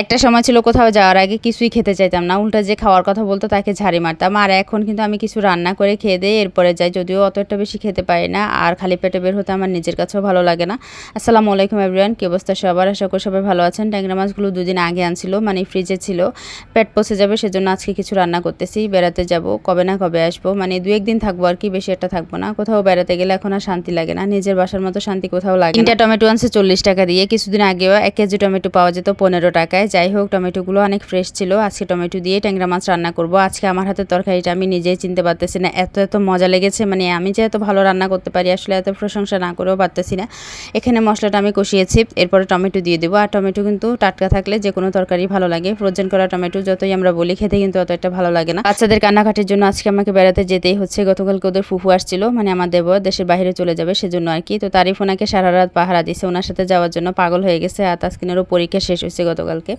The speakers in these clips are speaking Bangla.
একটা সময় ছিল কোথাও যাওয়ার আগে কিছুই খেতে চাইতাম না, উল্টা যে খাওয়ার কথা বলতো তাকে ঝাড়ি মারতাম। আর এখন কিন্তু আমি কিছু রান্না করে খেয়ে দিয়ে এরপরে যাই, যদিও অত একটা বেশি খেতে পারি না, আর খালি পেটে বের হতে আমার নিজের কাছেও ভালো লাগে না। আসসালামু আলাইকুম এভরিওয়ান, কি অবস্থা সবার? আশা করি সবাই ভালো আছেন। ট্যাংরা মাছগুলো দুদিন আগে আনছিল, মানে ফ্রিজে ছিল, পেট পচে যাবে সেজন্য আজকে কিছু রান্না করতেছি। বেড়াতে যাব, কবে না কবে আসবো, মানে 2-1 দিন থাকবো আর কি, বেশি একটা থাকবো না। কোথাও বেড়াতে গেলে এখন আর শান্তি লাগে না, নিজের বাসার মতো শান্তি কোথাও লাগে না। 3টা টমেটো আনছে 40 টাকা দিয়ে, কিছুদিন আগেও 1 কেজি টমেটো পাওয়া যেত 15 টাকায়। যাই হোক, টমেটোগুলো অনেক ফ্রেশ ছিল। আজকে টমেটো দিয়ে ট্যাংরা মাছ রান্না করব। আজকে আমার হাতের তরকারিটা আমি নিজেই চিনতে পারতেছি না, এত মজা লেগেছে। মানে আমি যে এত ভালো রান্না করতে পারি আসলে এত প্রশংসা না করেও পারতেছি না। এখানে মশলাটা আমি কষিয়েছি, এরপরে টমেটো দিয়ে দেবো। আর টমেটো কিন্তু টাটকা থাকলে যে কোনো তরকারি ভালো লাগে, ফ্রোজেন করা টমেটো যতই আমরা বলি খেতে কিন্তু অত একটা ভালো লাগে না। বাচ্চাদের কান্নাকাটির জন্য আজকে আমাকে বেড়াতে যেতেই হচ্ছে। গতকালকে ওদের ফুফু আসছিল, মানে আমার দেবর দেশের বাইরে চলে যাবে সেজন্য আর কি। তো তারিফ ওনাকে সারা রাত পাহারা দিছে, ওনার সাথে যাওয়ার জন্য পাগল হয়ে গেছে। আর তাসকিনেরও পরীক্ষা শেষ হয়েছে গতকালকে,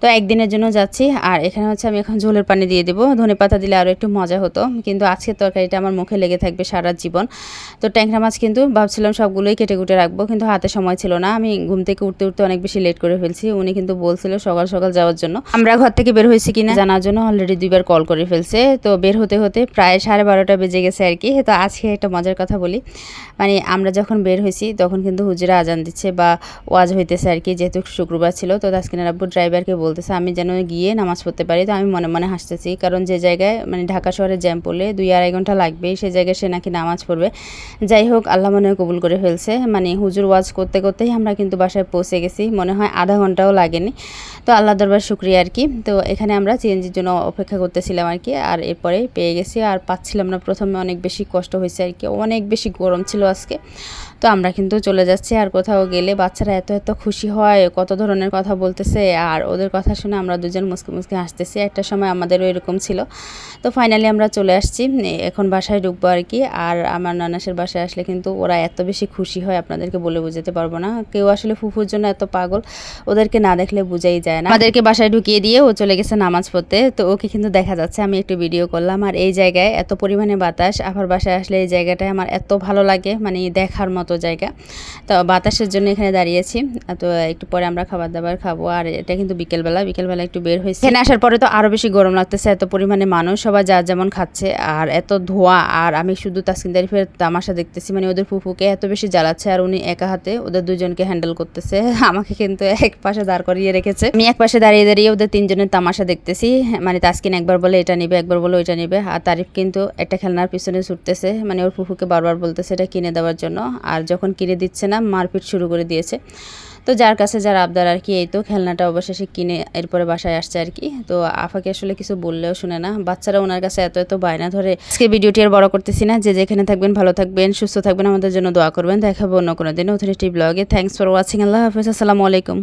তো একদিনের জন্য যাচ্ছি। আর এখানে হচ্ছে আমি এখন ঝোলের পানি দিয়ে দেবো, ধনেপাতা দিলে আরও একটু মজা হতো, কিন্তু আজকের তরকারিটা আমার মুখে লেগে থাকবে সারা জীবন। তো ট্যাংরা মাছ কিন্তু ভাবছিলাম সবগুলোই কেটে কুটে রাখবো, কিন্তু হাতে সময় ছিল না। আমি ঘুম থেকে উঠতে অনেক বেশি লেট করে ফেলছি। উনি কিন্তু বলছিল সকাল সকাল যাওয়ার জন্য। আমরা ঘর থেকে বের হয়েছি কিনা জানার জন্য অলরেডি 2বার কল করে ফেলছে। তো বের হতে হতে প্রায় 12:30 বেজে গেছে আর কি। তো আজকে একটা মজার কথা বলি, মানে আমরা যখন বের হয়েছি তখন কিন্তু হুজুরা আজান দিচ্ছে বা ওয়াজ হইতেছে আর কি, যেহেতু শুক্রবার ছিল। তো তাসকিনের আব্বু ড্রাইভারকে বলতেছে আমি যেন গিয়ে নামাজ পড়তে পারি। তো আমি মনে মনে হাসতেছি, কারণ যে জায়গায় মানে ঢাকা শহরে জ্যাম পড়লে 2-2.5 ঘন্টা লাগবেই, সেই জায়গায় সে নাকি নামাজ পড়বে। যাই হোক, আল্লাহ মনে কবুল করে ফেলছে। মানে হুজুর ওয়াজ করতে করতেই আমরা কিন্তু বাসায় পৌঁছে গেছি, মনে হয় আধা ঘন্টাও লাগেনি। তো আল্লাহ দরবার শুক্রিয়া আর কি। তো এখানে আমরা সিএনজির জন্য অপেক্ষা করতেছিলাম আর কি, আর এরপরে পেয়ে গেছি। আর পাচ্ছিলাম না, প্রথমে অনেক বেশি কষ্ট হয়েছে আর কি, অনেক বেশি গরম ছিল আজকে। তো আমরা কিন্তু চলে যাচ্ছি। আর কোথাও গেলে বাচ্চারা এত খুশি হয়, কত ধরনের কথা বলতেছে, আর ওদের কথা শুনে আমরা দুজন মুসকে মুসকে হাসতেছি। একটা সময় আমাদেরও এরকম ছিল। তো ফাইনালি আমরা চলে আসছি, এখন বাসায় ঢুকবো আর কি। আর আমার নানাসের বাসায় আসলে কিন্তু ওরা এত বেশি খুশি হয় আপনাদেরকে বলে বোঝাতে পারবো না। কেউ আসলে ফুফুর জন্য এত পাগল, ওদেরকে না দেখলে বোঝাই যায় না। আমাদেরকে বাসায় ঢুকিয়ে দিয়ে ও চলে গেছে নামাজ পড়তে। তো ওকে কিন্তু দেখা যাচ্ছে, আমি একটু ভিডিও করলাম। আর এই জায়গায় এত পরিমাণে বাতাস, আবার বাসায় আসলে এই জায়গাটায় আমার এত ভালো লাগে, মানে দেখার মতো জায়গা। তো বাতাসের জন্য এখানে দাঁড়িয়েছি। তো একটু পরে আমরা খাবার দাবার খাবো। আর এটা কিন্তু বিকেলবেলা একটু বের হয়েছে। এখানে আসার পরে তো আরো বেশি গরম লাগতেছে, এত পরিমাণে মানুষ, সবাই যার যেমন খাচ্ছে, আর এত ধোঁয়া। আর আমি শুধু তাসকিন তারিফের তামাশা দেখতেছি, মানে ওদের ফুফুকে এত বেশি জ্বালাচ্ছে, আর উনি একা হাতে ওদের দুজনকে হ্যান্ডেল করতেছে। আমাকে কিন্তু এক পাশে দাঁড় করিয়ে রেখেছে, আমি এক পাশে দাঁড়িয়ে ওদের 3জনের তামাশা দেখতেছি। মানে তাসকিন একবার বলে এটা নিবে, একবার বলে ওইটা নিবে, আর তারিফ কিন্তু একটা খেলনার পিছনে ছুটতেছে, মানে ওর ফুফুকে বারবার বলতেছে এটা কিনে দেওয়ার জন্য। আর যখন কিনে দিচ্ছে না, মারপিট শুরু করে দিয়েছে। তো যার কাছে যার আবদার আর কি, এই তো খেলনাটা অবশেষে কিনে এরপরে বাসায় আসছে আর কি। তো আফাকে আসলে কিছু বললেও শুনে না, বাচ্চারা ওনার কাছে এত বায়না ধরে। আজকে ভিডিওটি আর বড় করতেছি না, যে যেখানে থাকবেন ভালো থাকবেন, সুস্থ থাকবেন, আমাদের জন্য দোয়া করবেন। দেখাবো অন্য কোনো দিন নতুন একটি ব্লগে। Thanks for watching. আল্লাহ হাফেজ, আসসালামু আলাইকুম।